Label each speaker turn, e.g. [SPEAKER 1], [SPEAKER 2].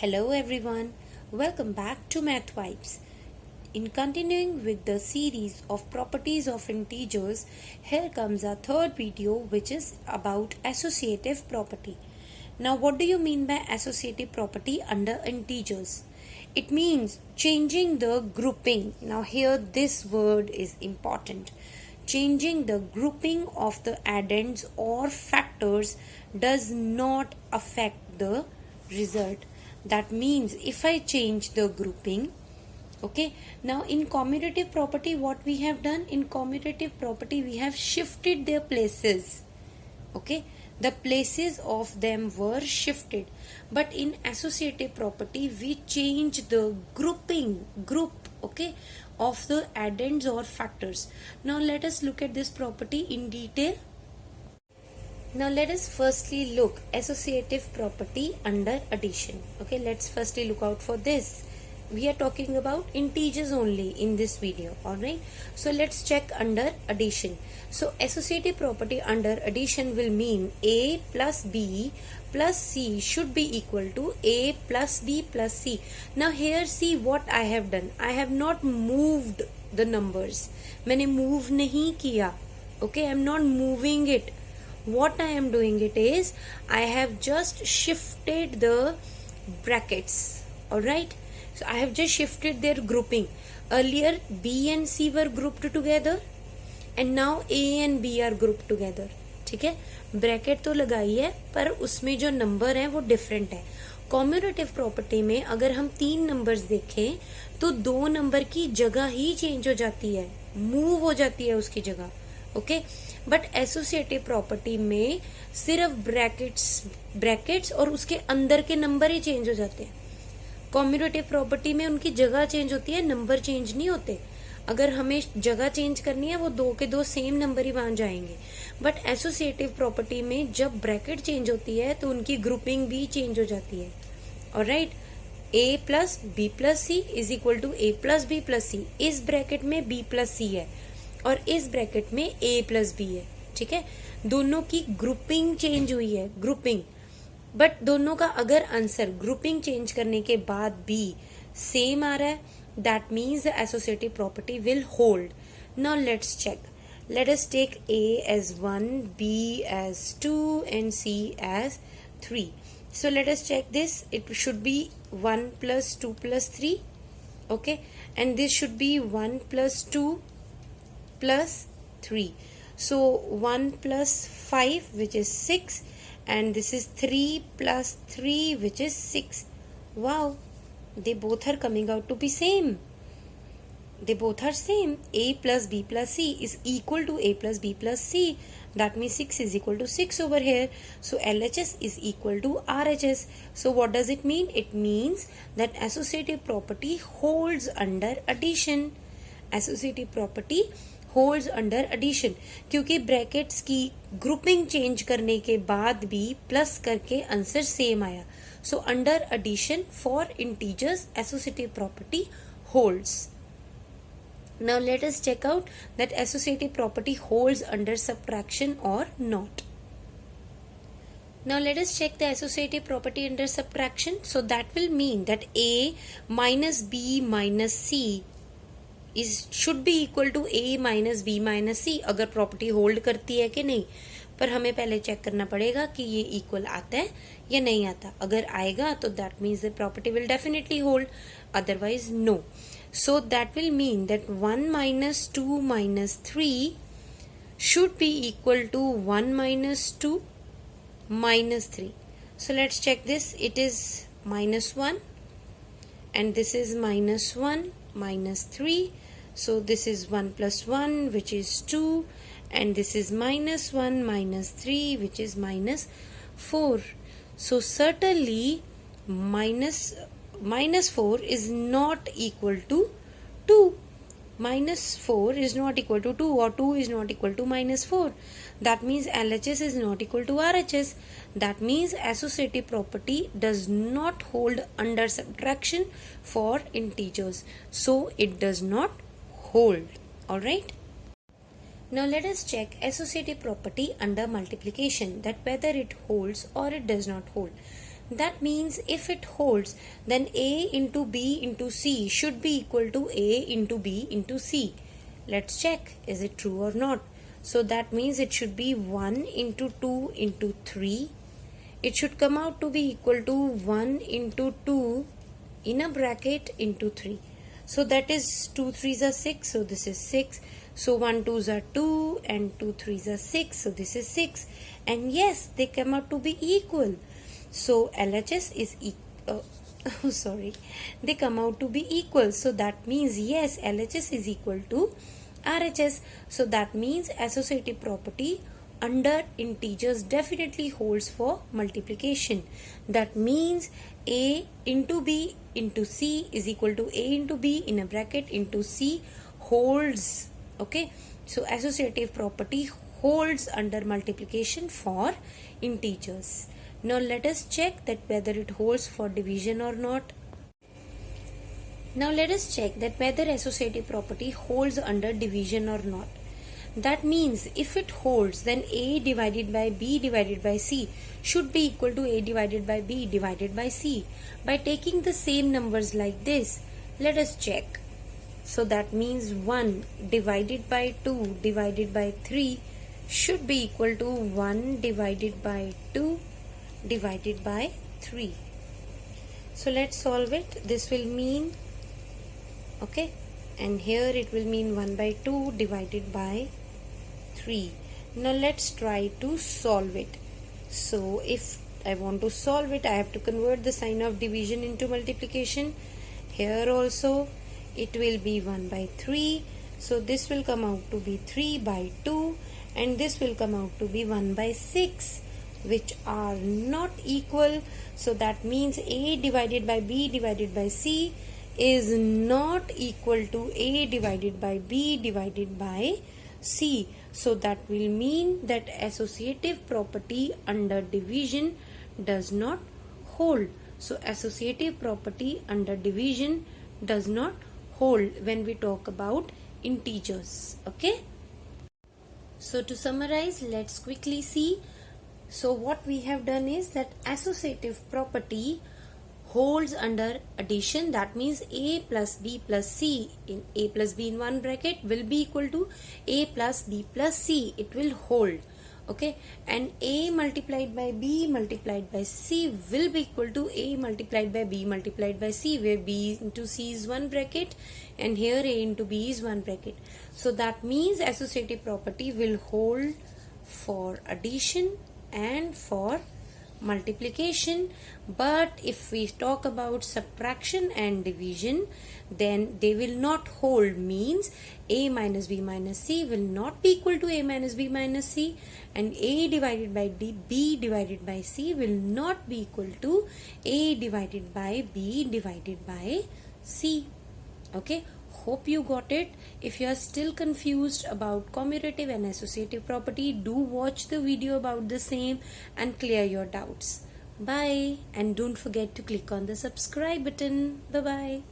[SPEAKER 1] Hello everyone, welcome back to Math Vibes. In continuing with the series of properties of integers, here comes our third video which is about associative property. Now what do you mean by associative property under integers? It means changing the grouping. Now here this word is important. Changing the grouping of the addends or factors does not affect the result. That means if I change the grouping, okay, now in commutative property what we have done? In commutative property we have shifted their places, okay, the places of them were shifted, but in associative property we change the group, okay, of the addends or factors. Now let us look at this property in detail. Now let us firstly look associative property under addition. Okay, let's firstly look out for this. We are talking about integers only in this video, alright. So let's check under addition. So associative property under addition will mean A plus B plus C should be equal to A plus B plus C. Now here see what I have done. I have not moved the numbers. मैंने move नहीं किया. Okay, I am not moving it. What I am doing it is I have just shifted the brackets. Alright, so I have just shifted their grouping. Earlier B and C were grouped together and now A and B are grouped together. ठीक है, bracket तो लगाई है पर उसमें जो number है वो डिफरेंट है. कॉम्यूटेटिव प्रॉपर्टी में अगर हम 3 नंबर्स देखें तो 2 नंबर की जगह ही चेंज हो जाती है, मूव हो जाती है उसकी जगह. ओके, बट एसोसिएटिव प्रॉपर्टी में सिर्फ ब्रैकेट्स और उसके अंदर के नंबर ही चेंज हो जाते हैं. कॉम्यूटेटिव प्रॉपर्टी में उनकी जगह चेंज होती है, नंबर चेंज नहीं होते. अगर हमें जगह चेंज करनी है वो 2 के 2 सेम नंबर ही वहां जाएंगे. बट एसोसिएटिव प्रॉपर्टी में जब ब्रैकेट चेंज होती है तो उनकी ग्रुपिंग भी चेंज हो जाती है. Alright, a plus B plus C is equal to a plus B plus C. इस ब्रैकेट में b प्लस सी है और इस ब्रैकेट में a प्लस बी है. ठीक है, दोनों की ग्रुपिंग चेंज हुई है, ग्रुपिंग. बट दोनों का अगर आंसर ग्रुपिंग चेंज करने के बाद b सेम आ रहा है, that means the associative property will hold. Now let's check. Let us take a as 1, b as 2 and c as 3. So let us check this. It should be 1 plus 2 plus 3, okay, and this should be 1 plus 2 plus 3. So 1 plus 5 which is 6 and this is 3 plus 3 which is 6. Wow, they both are coming out to be same. They both are same. A plus B plus C is equal to A plus B plus C. That means 6 is equal to 6 over here. So LHS is equal to RHS. So what does it mean? It means that associative property holds under addition. Associative property holds under addition, क्योंकि brackets की grouping change करने के बाद भी plus करके answer same आया. So under addition for integers associative property holds. Now let us check out that associative property holds under subtraction or not. Now let us check the associative property under subtraction. So that will mean that A minus B minus C should be equal to A minus B minus C. अगर property hold करती है कि नहीं, पर हमें पहले check करना पड़ेगा कि ये इक्वल आता है या नहीं आता. अगर आएगा तो that means the property will definitely hold, otherwise no. So that will mean that 1 minus 2 minus 3 should be equal to 1 minus 2 minus 3. So let's check this. It is minus 1 and this is minus 1 minus 3. So this is 1 plus 1 which is 2 and this is minus 1 minus 3 which is minus 4. So certainly minus 4 is not equal to 2. Minus 4 is not equal to 2 or 2 is not equal to minus 4. That means LHS is not equal to RHS. That means associative property does not hold under subtraction for integers. So it does not hold. Alright. Now let us check associative property under multiplication, that whether it holds or it does not hold. That means if it holds, then A into B into C should be equal to A into B into C. Let's check, is it true or not? So that means it should be 1 into 2 into 3. It should come out to be equal to 1 into 2 in a bracket into 3. So that is 2 3s are 6, so this is 6. So 1 2s are 2 and 2 3s are 6, so this is 6. And yes, they come out to be equal. So LHS is they come out to be equal. So that means yes, LHS is equal to RHS. So that means associative property under integers definitely holds for multiplication. That means A into B into C is equal to A into B in a bracket into C holds. Okay, so associative property holds under multiplication for integers. Now let us check that whether it holds for division or not. Now let us check that whether associative property holds under division or not. That means if it holds, then A divided by B divided by C should be equal to A divided by B divided by C. By taking the same numbers like this, let us check. So that means 1 divided by 2 divided by 3 should be equal to 1 divided by 2 divided by 3. So let's solve it. This will mean, okay, and here it will mean 1 by 2 divided by 3. Now let's try to solve it. So if I want to solve it, I have to convert the sign of division into multiplication. Here also it will be 1 by 3. So this will come out to be 3 by 2 and this will come out to be 1 by 6, which are not equal. So that means A divided by B divided by C is not equal to A divided by B divided by C. So that will mean that associative property under division does not hold. So associative property under division does not hold when we talk about integers. Okay. So to summarize, let's quickly see. So what we have done is that associative property holds under addition. That means A plus B plus C, in A plus B in one bracket will be equal to A plus B plus C. It will hold. Okay, and A multiplied by B multiplied by C will be equal to A multiplied by B multiplied by C, where B into C is one bracket and here A into B is one bracket. So that means associative property will hold for addition and for multiplication. But if we talk about subtraction and division, then they will not hold. Means A minus B minus C will not be equal to A minus B minus C, and A divided by B divided by C will not be equal to A divided by B divided by C. Okay, hope you got it. If you are still confused about commutative and associative property, do watch the video about the same and clear your doubts. Bye, and don't forget to click on the subscribe button. Bye bye.